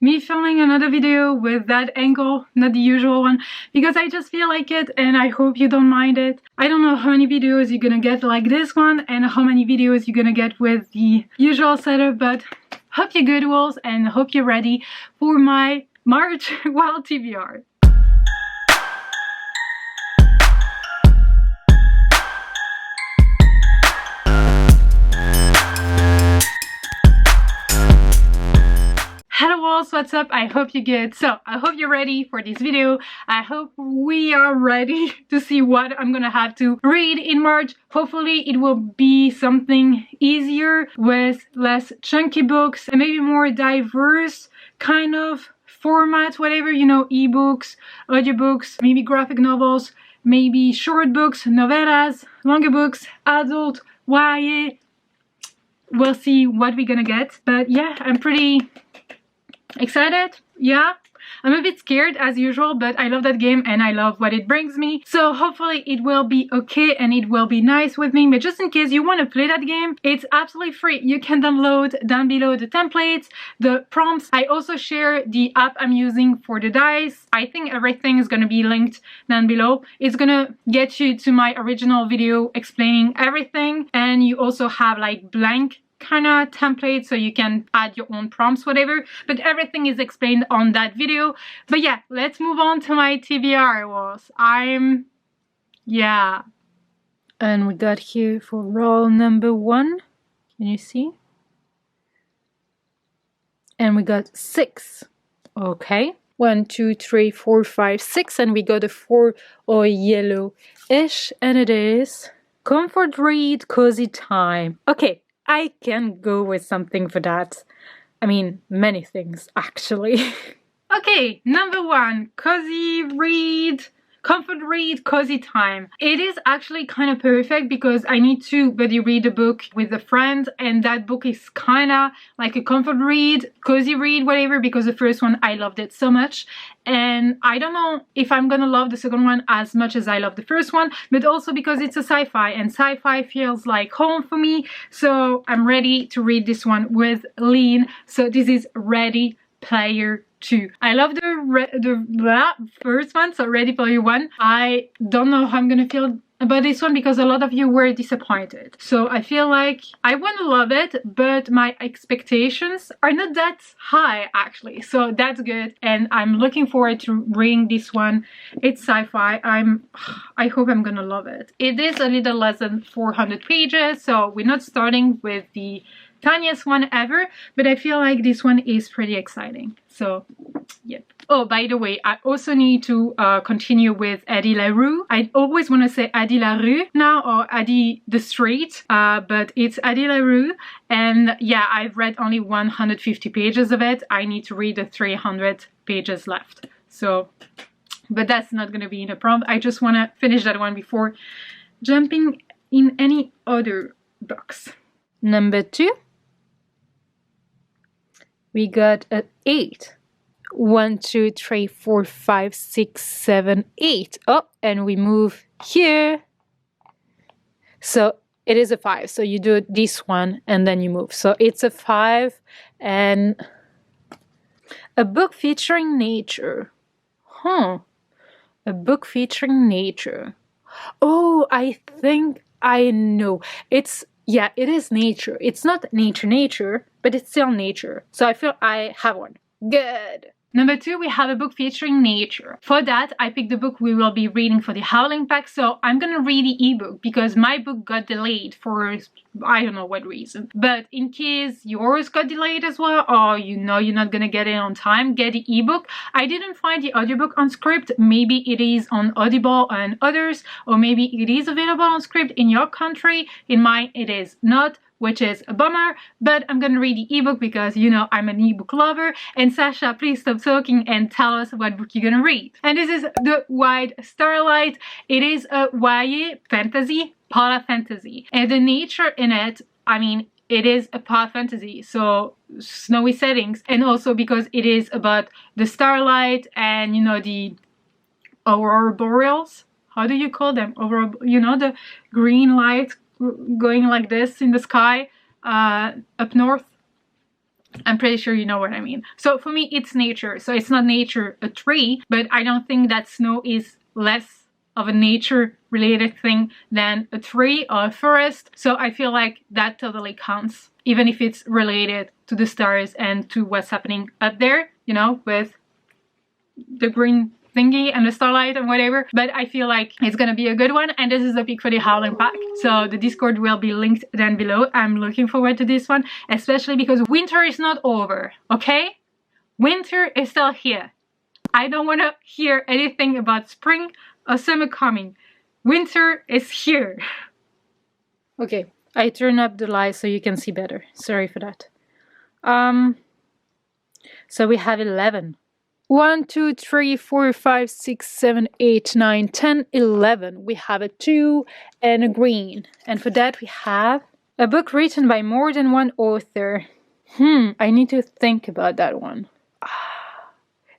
me filming another video with that angle, not the usual one, because I just feel like it and I hope you don't mind it. I don't know how many videos you're gonna get like this one and how many videos you're gonna get with the usual setup, but hope you're good, wolves, and hope you're ready for my March wild TBR. Hello wolves, what's up? I hope you're good. So I hope you're ready for this video. I hope we are ready to see what I'm gonna have to read in March. Hopefully it will be something easier with less chunky books and maybe more diverse kind of format, whatever, you know, ebooks, audiobooks, maybe graphic novels, maybe short books, novellas, longer books, adult, YA. We'll see what we're gonna get, but yeah, I'm pretty excited. Yeah, I'm a bit scared as usual, but I love that game and I love what it brings me, so hopefully it will be okay and it will be nice with me. But just in case you want to play that game, it's absolutely free. You can download down below the templates, the prompts. I also share the app I'm using for the dice. I think everything is going to be linked down below. It's gonna get you to my original video explaining everything, and you also have like blank kind of template so you can add your own prompts, whatever, but everything is explained on that video. But yeah, let's move on to my TBR. Yeah, and we got here for roll number 1, can you see? And we got 6. Okay, 1 2 3 4 5 6, and we got a 4 or yellow-ish, and it is comfort read, cozy time. Okay, I can go with something for that. I mean, many things, actually. Okay, number 1, cozy read, comfort read, cozy time. It is actually kind of perfect because I need to buddy read a book with a friend, and that book is kind of like a comfort read, cozy read, whatever, because the first one I loved it so much, and I don't know if I'm gonna love the second one as much as I love the first one, but also because it's a sci-fi and sci-fi feels like home for me, so I'm ready to read this one with Lean. So this is Ready Player 2. I love the first one, so Ready Player 1. I don't know how I'm gonna feel about this one because a lot of you were disappointed. So I feel like I want to love it, but my expectations are not that high actually. So that's good, and I'm looking forward to reading this one. It's sci-fi. I hope I'm gonna love it. It is a little less than 400 pages, so we're not starting with the tiniest one ever, but I feel like this one is pretty exciting. So yep. Oh, by the way, I also need to continue with Addie LaRue. I always want to say Addie LaRue now, or Addie the Street, but it's Addie LaRue, and yeah, I've read only 150 pages of it. I need to read the 300 pages left, so, but that's not going to be in a prompt. I just want to finish that one before jumping in any other books. Number 2, we got an 8. 1 2 3 4 5 6 7 8. Oh, and we move here, so it is a 5. So you do this one and then you move, so it's a 5. And a book featuring nature. A book featuring nature. Oh, I think I know. It's, yeah, it is nature. It's not nature, but it's still nature. So I feel I have one. Good. Number 2, we have a book featuring nature. For that, I picked the book we will be reading for the Howling pack, so I'm gonna read the ebook because my book got delayed for I don't know what reason. But in case yours got delayed as well, or you know you're not gonna get it on time, get the ebook. I didn't find the audiobook on Script. Maybe it is on Audible and others, or maybe it is available on Script in your country. In mine, it is not, which is a bummer, but I'm gonna read the ebook because, you know, I'm an ebook lover. And Sasha, please stop talking and tell us what book you're gonna read. And this is The White Starlight. It is a YA fantasy, para fantasy, and the nature in it, I mean, it is a para fantasy, so snowy settings, and also because it is about the starlight and, you know, the aurora boreals. How do you call them? Aurora, you know, the green light going like this in the sky up north. I'm pretty sure you know what I mean. So for me, it's nature. So it's not nature a tree, but I don't think that snow is less of a nature related thing than a tree or a forest. So I feel like that totally counts, even if it's related to the stars and to what's happening up there, you know, with the green thingy and the starlight and whatever. But I feel like it's gonna be a good one, and this is the pick for the Howling pack. So the Discord will be linked down below. I'm looking forward to this one, especially because winter is not over, okay? Winter is still here. I don't want to hear anything about spring or summer coming. Winter is here. Okay, I turn up the light so you can see better. Sorry for that. So we have 11. 1, 2, 3, 4, 5, 6, 7, 8, 9, 10, 11. We have a 2 and a green. And for that we have a book written by more than one author. I need to think about that one.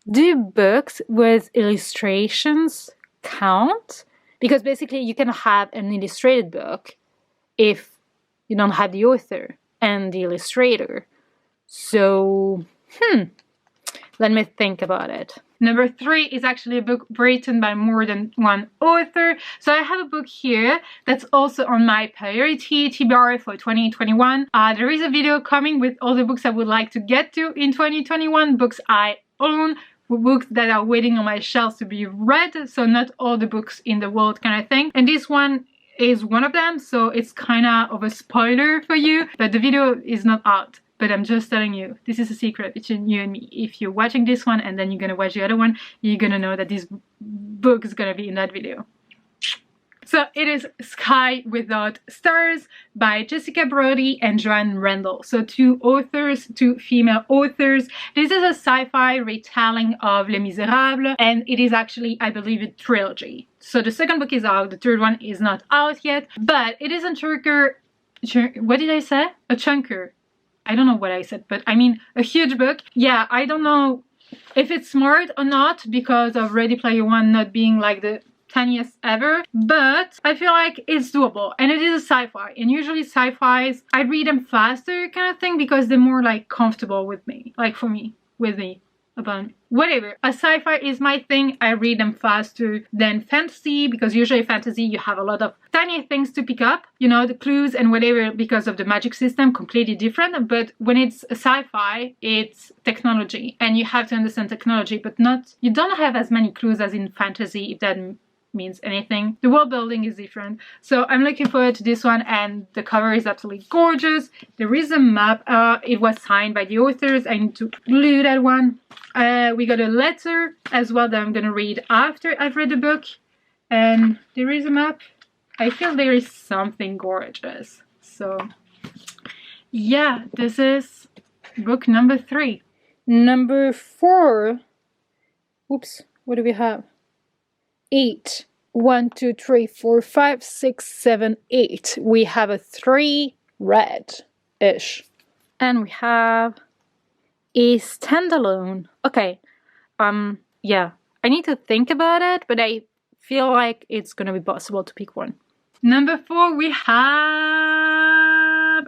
Do books with illustrations count? Because basically you can have an illustrated book if you don't have the author and the illustrator. So, let me think about it. Number 3 is actually a book written by more than one author. So I have a book here that's also on my priority TBR for 2021. There is a video coming with all the books I would like to get to in 2021, books I own, books that are waiting on my shelves to be read, so not all the books in the world kind of thing. And this one is one of them, so it's kind of a spoiler for you, but the video is not out. But I'm just telling you, this is a secret between you and me. If you're watching this one and then you're gonna watch the other one, you're gonna know that this book is gonna be in that video. So it is Sky Without Stars by Jessica Brody and Joanne Randall. So 2 authors, 2 female authors. This is a sci-fi retelling of Les Miserables, and it is actually, I believe, a trilogy. So the second book is out, the third one is not out yet, but it is a chunker. What did I say? A chunker. I don't know what I said, but I mean a huge book. Yeah, I don't know if it's smart or not because of Ready Player One not being like the tiniest ever, but I feel like it's doable, and it is a sci-fi, and usually sci-fis I read them faster kind of thing because they're more like comfortable with me, like for me, with me, about me. Whatever, a sci-fi is my thing. I read them faster than fantasy because usually fantasy you have a lot of tiny things to pick up, you know, the clues and whatever, because of the magic system, completely different. But when it's a sci-fi, it's technology and you have to understand technology, but not, you don't have as many clues as in fantasy, if that means anything. The world building is different. So I'm looking forward to this one, and the cover is absolutely gorgeous. There is a map. It was signed by the authors. I need to glue that one. We got a letter as well that I'm gonna read after I've read the book, and there is a map. I feel there is something gorgeous. So yeah, this is book number 3. Number 4. Oops, what do we have? 8. 1, 2, 3, 4, 5, 6, 7, 8. We have a 3 red-ish. And we have a standalone. Okay. Yeah. I need to think about it, but I feel like it's gonna be possible to pick one. Number 4, we have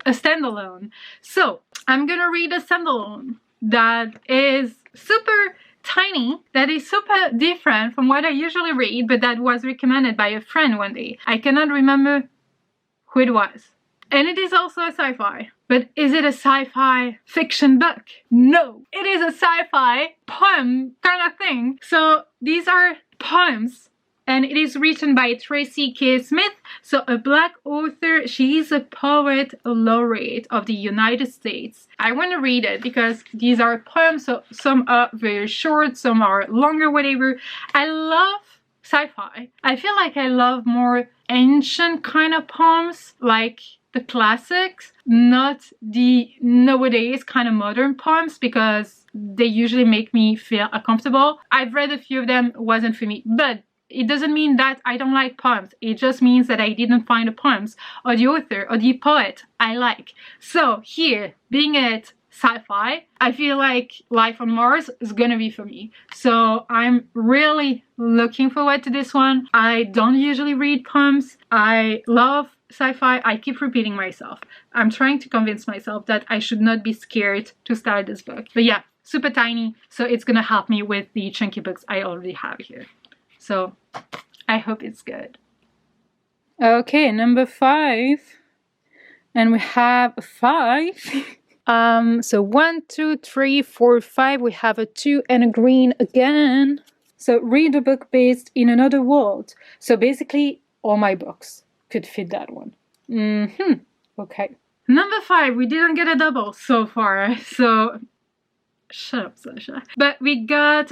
a standalone. So I'm gonna read a standalone that is super tiny, that is super different from what I usually read, but that was recommended by a friend one day. I cannot remember who it was. And it is also a sci-fi. But is it a sci-fi fiction book? No. It is a sci-fi poem kind of thing. So these are poems, and it is written by Tracy K. Smith, so a Black author. She is a poet laureate of the United States. I want to read it because these are poems, so some are very short, some are longer, whatever. I love sci-fi. I feel like I love more ancient kind of poems, like the classics, not the nowadays kind of modern poems, because they usually make me feel uncomfortable. I've read a few of them, wasn't for me, but it doesn't mean that I don't like poems. It just means that I didn't find the poems or the author or the poet I like. So here, being it sci-fi, I feel like Life on Mars is gonna be for me. So I'm really looking forward to this one. I don't usually read poems. I love sci-fi, I keep repeating myself. I'm trying to convince myself that I should not be scared to start this book. But yeah, super tiny, so it's gonna help me with the chunky books I already have here. So I hope it's good. Okay, number 5. And we have a 5. So 1, 2, 3, 4, 5. We have a 2 and a green again. So read a book based in another world. So basically, all my books could fit that one. Okay. Number 5, we didn't get a double so far. So shut up, Sasha. But we got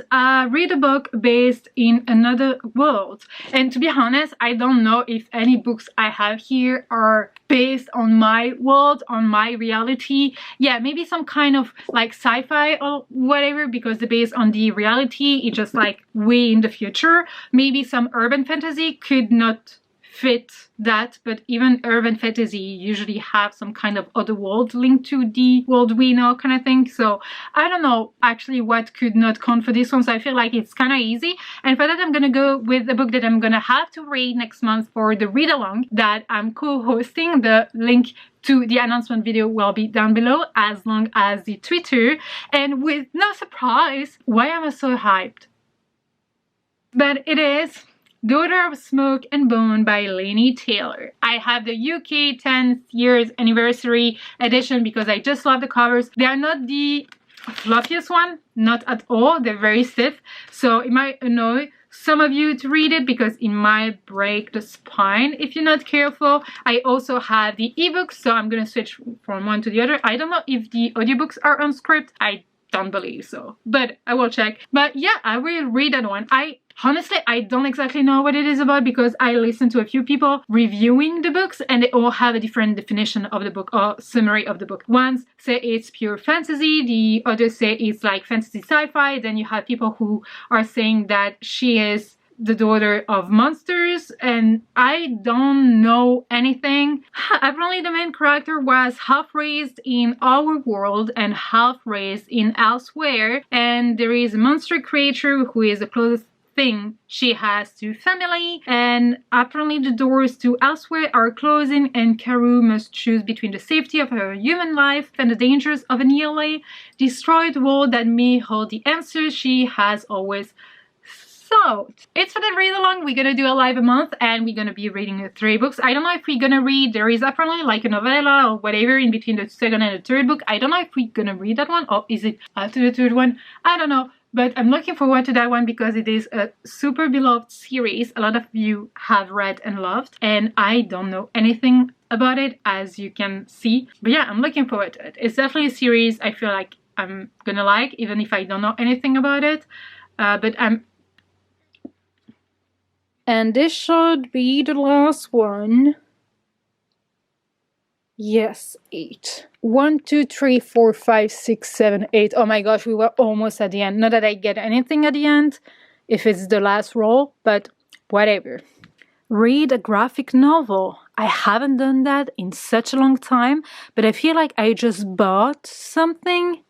read a book based in another world. And to be honest, I don't know if any books I have here are based on my world, on my reality. Yeah, maybe some kind of like sci-fi or whatever, because they're based on the reality. It's just like way in the future. Maybe some urban fantasy could not fit that, but even urban fantasy usually have some kind of other world linked to the world we know kind of thing. So I don't know actually what could not count for this one, so I feel like it's kind of easy. And for that, I'm gonna go with a book that I'm gonna have to read next month for the read-along that I'm co-hosting. The link to the announcement video will be down below, as long as the Twitter. And with no surprise, why am I so hyped? But it is Daughter of Smoke and Bone by Laini Taylor. I have the UK 10th years anniversary edition because I just love the covers. They are not the fluffiest one, not at all. They're very stiff, so it might annoy some of you to read it because it might break the spine if you're not careful. I also have the ebooks, so I'm gonna switch from one to the other. I don't know if the audiobooks are on script. I don't believe so, but I will check. But yeah, I will read that one. Honestly, I don't exactly know what it is about because I listened to a few people reviewing the books and they all have a different definition of the book or summary of the book. One say it's pure fantasy, the others say it's like fantasy sci-fi. Then you have people who are saying that she is the daughter of monsters, and I don't know anything. Apparently the main character was half raised in our world and half raised in elsewhere, and there is a monster creature who is the closest thing she has to family, and apparently the doors to elsewhere are closing and Karu must choose between the safety of her human life and the dangers of a nearly destroyed world that may hold the answers she has always sought. It's for the read along. We're gonna do a live a month and we're gonna be reading 3 books. I don't know if we're gonna read, there is apparently like a novella or whatever in between the second and the third book. I don't know if we're gonna read that one or is it after the third one. I don't know. But I'm looking forward to that one because it is a super beloved series. A lot of you have read and loved, and I don't know anything about it, as you can see. But yeah, I'm looking forward to it. It's definitely a series I feel like I'm gonna like, even if I don't know anything about it. And this should be the last one. Yes, 8. 1, 2, 3, 4, 5, 6, 7, 8. Oh my gosh, we were almost at the end. Not that I get anything at the end, if it's the last roll, but whatever. Read a graphic novel. I haven't done that in such a long time, but I feel like I just bought something.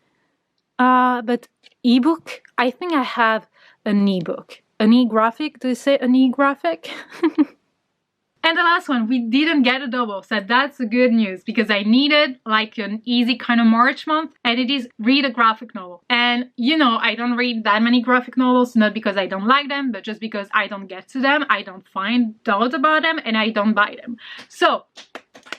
But ebook, I think I have an ebook. An e-graphic, do you say an e-graphic? And the last one, we didn't get a double, so that's the good news because I needed like an easy kind of March month, and it is read a graphic novel. And you know, I don't read that many graphic novels, not because I don't like them, but just because I don't get to them, I don't find out about them, and I don't buy them. So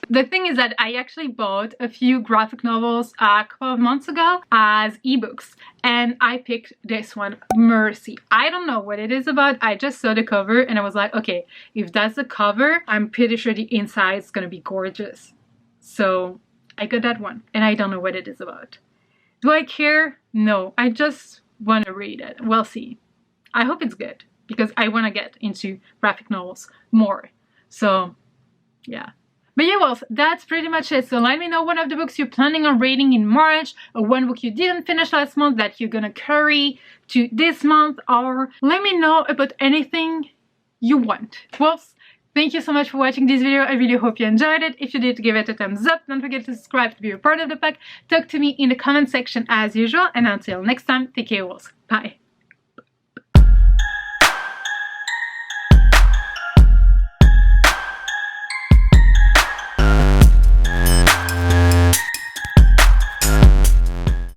the thing is that I actually bought a few graphic novels a couple of months ago as ebooks, and I picked this one, Mercy. I don't know what it is about. I just saw the cover and I was like, okay, if that's the cover, I'm pretty sure the inside is gonna be gorgeous. So I got that one, and I don't know what it is about. Do I care? No, I just want to read it. We'll see. I hope it's good because I want to get into graphic novels more. So yeah. But yeah, well, that's pretty much it. So let me know one of the books you're planning on reading in March, or one book you didn't finish last month that you're gonna carry to this month, or let me know about anything you want. Well, thank you so much for watching this video. I really hope you enjoyed it. If you did, give it a thumbs up. Don't forget to subscribe to be a part of the pack. Talk to me in the comment section as usual. And until next time, take care, wolves. Bye.